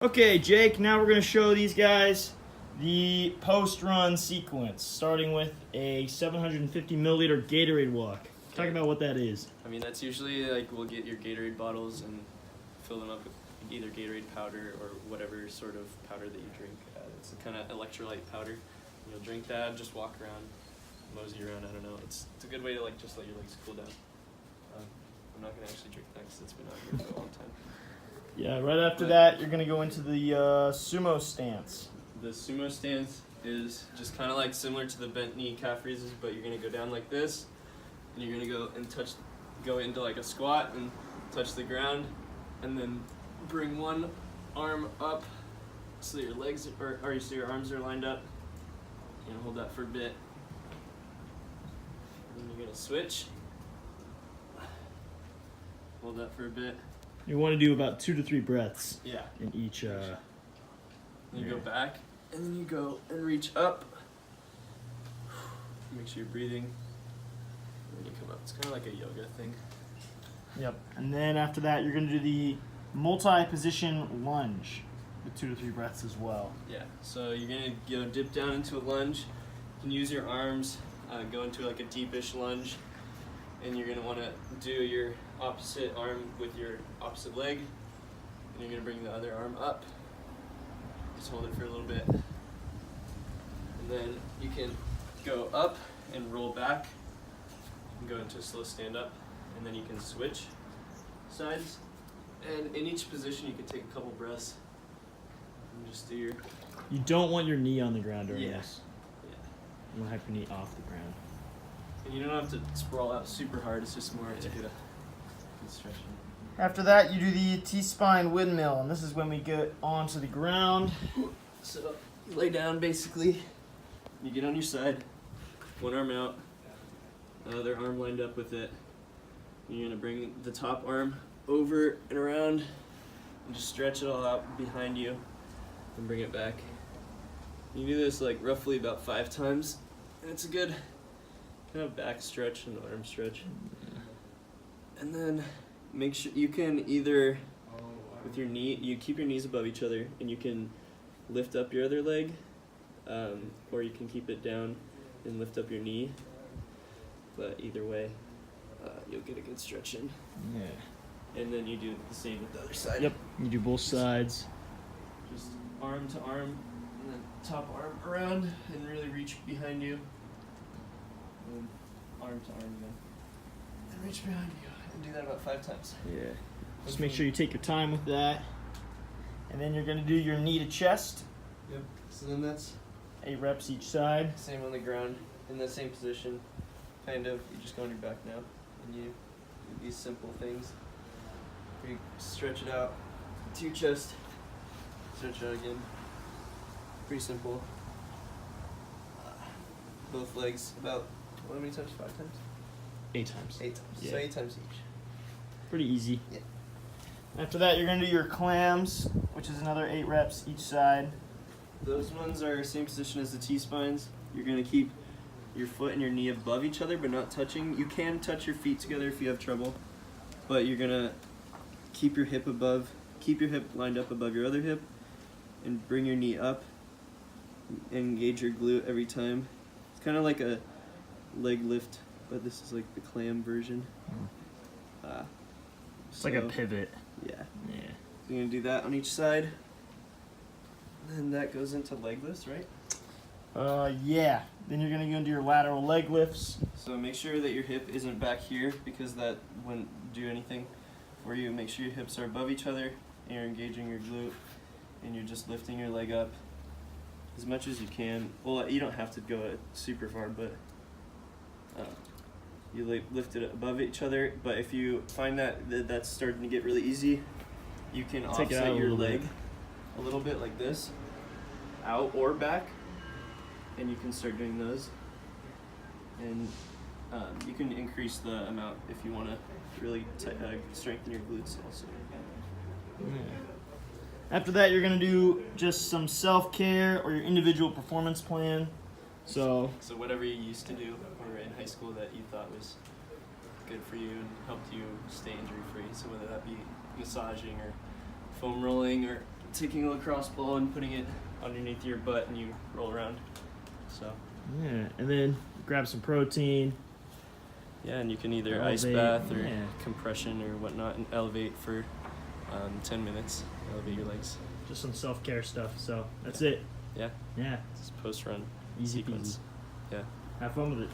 Okay, Jake, now we're going to show these guys the post-run sequence, starting with a 750 milliliter Gatorade walk. Talk about what that is. I mean, that's usually like we'll get your Gatorade bottles and fill them up with either Gatorade powder or whatever sort of powder that you drink. It's a kind of electrolyte powder. You'll drink that, just walk around, mosey around. I don't know. It's a good way to like just let your legs cool down. I'm not gonna actually drink that because it's been out here for a long time. Yeah, right after that, you're going to go into the sumo stance. The sumo stance is just kind of like similar to the bent knee calf raises, but you're gonna go down like this, and you're gonna go and go into like a squat and touch the ground, and then bring one arm up so that your legs or so your arms are lined up. You're gonna hold that for a bit, and then you're gonna switch. Hold that for a bit. You want to do about 2 to 3 breaths. Yeah. In each. Then you go back, and then you go and reach up. Make sure you're breathing. And then you come up. It's kind of like a yoga thing. Yep. And then after that, you're going to do the multi-position lunge with 2 to 3 breaths as well. Yeah. So you're gonna go dip down into a lunge. You can use your arms, go into like a deepish lunge, and you're gonna want to do your opposite arm with your opposite leg, and you're gonna bring the other arm up. Just hold it for a little bit, and then you can go up and roll back and go into a slow stand up, and then you can switch sides, and in each position you can take a couple breaths and just do your You don't want your knee on the ground during Yeah. this. yeah. You want to have your knee off the ground. And you don't have to sprawl out super hard, it's just more to get a good stretch. After that, you do the T-spine windmill, and this is when we get onto the ground. So you lay down basically, you get on your side, one arm out, other arm lined up with it. You're gonna bring the top arm over and around and just stretch it all out behind you and bring it back. You do this like roughly about 5 times, and it's a good kind of back stretch and arm stretch. And then make sure you can either, with your knee, you keep your knees above each other, and you can lift up your other leg, or you can keep it down and lift up your knee. But either way, you'll get a good stretch in. Yeah. And then you do the same with the other side. Yep. You do both sides. Just arm to arm, and then top arm around, and really reach behind you. And arm to arm again. And reach behind you. And do that about 5 times. Yeah. Just make sure you take your time with that. And then you're going to do your knee to chest. Yep. So then that's 8 reps each side. same on the ground, in the same position. Kind of. You just go on your back now, and you do these simple things. You stretch it out to your chest. Stretch it out again. Pretty simple. Both legs about, how many times? 5 times? 8 times. 8 times. Yeah. So 8 times each. Pretty easy. Yeah. After that, you're going to do your clams, which is another 8 reps each side. Those ones are same position as the T-spines. You're going to keep your foot and your knee above each other, but not touching. You can touch your feet together if you have trouble, but you're going to keep your hip lined up above your other hip, and bring your knee up, and engage your glute every time. It's kind of like a leg lift, but this is like the clam version. It's like a pivot. Yeah. Yeah. So you're going to do that on each side. And that goes into leg lifts, right? Yeah. Then you're going to go into your lateral leg lifts. So make sure that your hip isn't back here, because that wouldn't do anything for you. Make sure your hips are above each other, and you're engaging your glute, and you're just lifting your leg up as much as you can. Well, you don't have to go super far, but you lift it above each other. But if you find that that's starting to get really easy, you can Take it out offset a your little leg bit. a little bit like this, out or back, and you can start doing those. And you can increase the amount if you want to really strengthen your glutes also. Yeah. After that, you're going to do just some self-care or your individual performance plan. So whatever you used to do or in high school that you thought was good for you and helped you stay injury free. So whether that be massaging or foam rolling or taking a lacrosse ball and putting it underneath your butt and you roll around. So Yeah, and then grab some protein. yeah, and you can either Elevate, ice bath or yeah. compression or whatnot and elevate for 10 minutes. Elevate your legs. Just some self-care stuff. So that's it. Yeah, Yeah, it's post-run easy sequence. peasy. Yeah. Have fun with it.